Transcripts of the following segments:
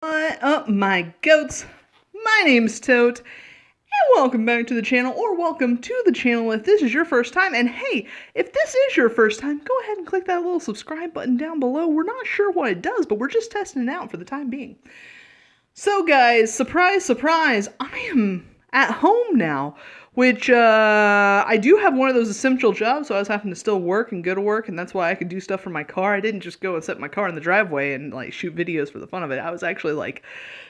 What up, my goats? My name's Tote, and welcome back to the channel, or welcome to the channel if this is your first time. And hey, if this is your first time, go ahead and click that little subscribe button down below. We're not sure what it does, but we're just testing it out for the time being. So guys, surprise, surprise, I am at home now, which I do have one of those essential jobs, so I was having to still work and go to work, and that's why I could do stuff from my car. I didn't just go and set my car in the driveway and like shoot videos for the fun of it. I was actually like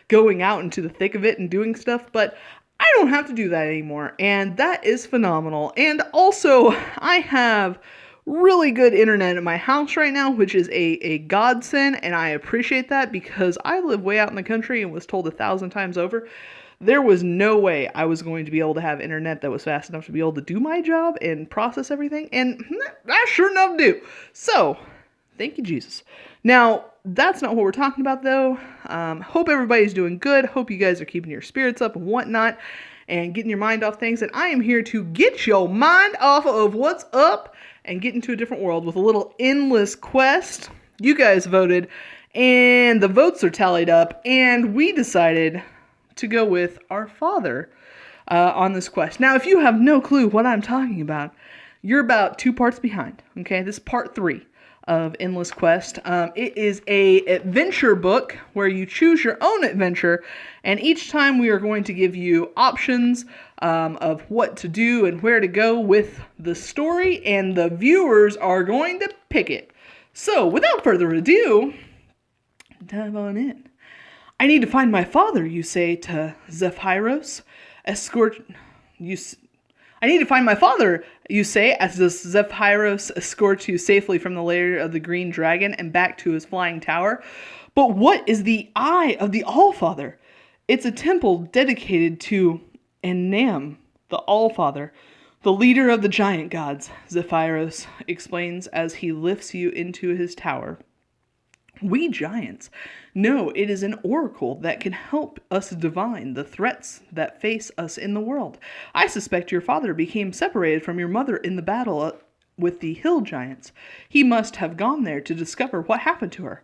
going out into the thick of it and doing stuff, but I don't have to do that anymore, and that is phenomenal. And also, I have really good internet at my house right now, which is a godsend, and I appreciate that because I live way out in the country and was told 1,000 times over there was no way I was going to be able to have internet that was fast enough to be able to do my job and process everything, and I sure enough do. So, thank you, Jesus. Now, that's not what we're talking about, though. Hope everybody's doing good. Hope you guys are keeping your spirits up and whatnot and getting your mind off things. And I am here to get your mind off of what's up and get into a different world with a little endless quest. You guys voted, and the votes are tallied up, and we decided to go with our father on this quest. Now, if you have no clue what I'm talking about, you're about 2 parts behind, okay? This is part 3 of Endless Quest. It is a adventure book where you choose your own adventure, and each time we are going to give you options of what to do and where to go with the story, and the viewers are going to pick it. So, without further ado, dive on in. I need to find my father, you say to Zephyros. I need to find my father, you say, as the Zephyros escorts you safely from the lair of the green dragon and back to his flying tower. But what is the Eye of the Allfather? It's a temple dedicated to Enam, the Allfather, the leader of the giant gods, Zephyros explains as he lifts you into his tower. We giants. No, it is an oracle that can help us divine the threats that face us in the world. I suspect your father became separated from your mother in the battle with the hill giants. He must have gone there to discover what happened to her.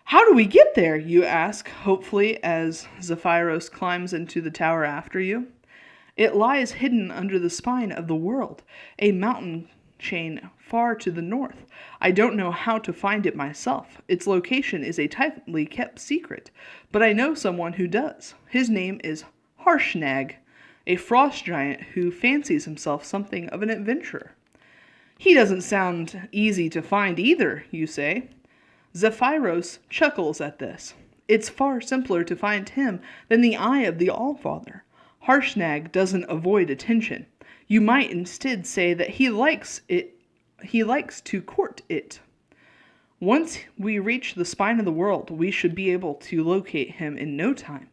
How do we get there, you ask, hopefully, as Zephyros climbs into the tower after you. It lies hidden under the spine of the world, a mountain chain far to the north. I don't know how to find it myself. Its location is a tightly kept secret, but I know someone who does. His name is Harshnag, a frost giant who fancies himself something of an adventurer. He doesn't sound easy to find either, you say. Zephyros chuckles at this. It's far simpler to find him than the Eye of the Allfather. Harshnag doesn't avoid attention. You might instead say that he likes to court it. Once we reach the spine of the world, we should be able to locate him in no time.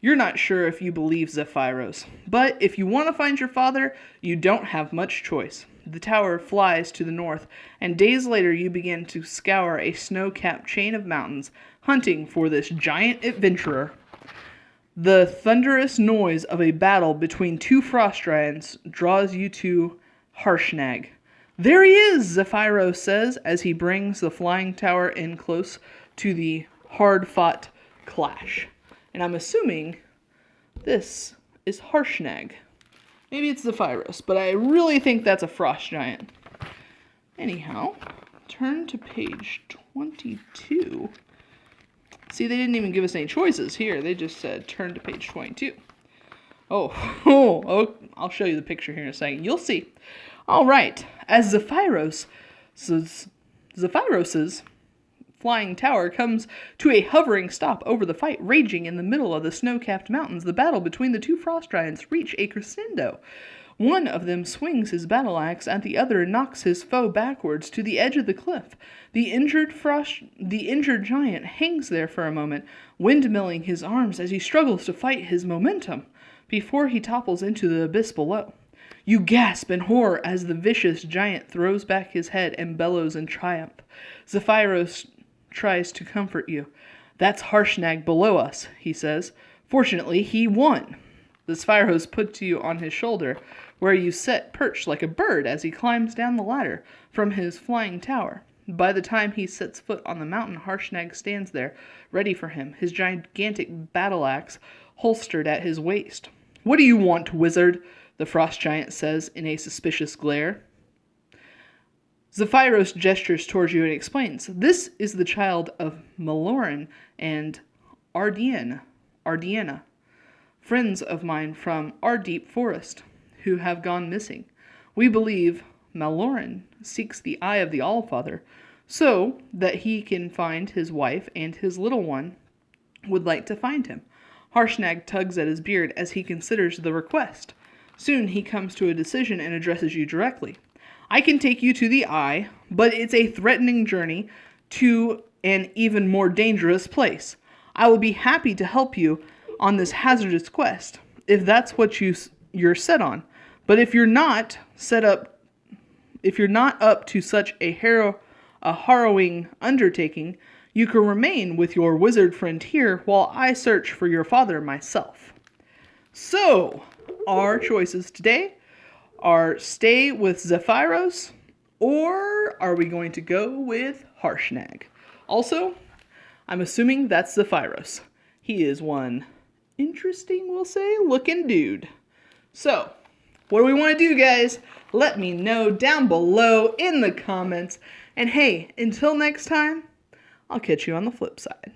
You're not sure if you believe Zephyros, but if you want to find your father, you don't have much choice. The tower flies to the north, and days later you begin to scour a snow-capped chain of mountains, hunting for this giant adventurer. The thunderous noise of a battle between 2 frost giants draws you to Harshnag. There he is, Zephyros says, as he brings the flying tower in close to the hard-fought clash. And I'm assuming this is Harshnag. Maybe it's Zephyros, but I really think that's a frost giant. Anyhow, turn to page 22. See, they didn't even give us any choices here. They just said, turn to page 22. Oh, I'll show you the picture here in a second. You'll see. All right. As Zephyros's flying tower comes to a hovering stop over the fight raging in the middle of the snow-capped mountains, the battle between the 2 frost giants reach a crescendo. One of them swings his battle axe at the other and knocks his foe backwards to the edge of the cliff. The injured giant hangs there for a moment, windmilling his arms as he struggles to fight his momentum before he topples into the abyss below. You gasp in horror as the vicious giant throws back his head and bellows in triumph. Zephyros tries to comfort you. That's Harshnag below us, he says. Fortunately, he won. The Zephyros puts you on his shoulder, where you sit perched like a bird as he climbs down the ladder from his flying tower. By the time he sets foot on the mountain, Harshnag stands there, ready for him, his gigantic battle axe holstered at his waist. "What do you want, wizard?" the frost giant says in a suspicious glare. Zephyros gestures towards you and explains, "This is the child of Maloran and Ardiana, friends of mine from our deep forest, who have gone missing. We believe Maloran seeks the eye of the Allfather, so that he can find his wife and his little one would like to find him." Harshnag tugs at his beard as he considers the request. Soon he comes to a decision and addresses you directly. "I can take you to the eye, but it's a threatening journey to an even more dangerous place. I will be happy to help you on this hazardous quest, if that's what you're set on. But if you're not up to such a harrowing undertaking, you can remain with your wizard friend here while I search for your father myself." So, our choices today are stay with Zephyros, or are we going to go with Harshnag? Also, I'm assuming that's Zephyros. He is one interesting, we'll say, looking dude. So, what do we want to do, guys? Let me know down below in the comments. And hey, until next time, I'll catch you on the flip side.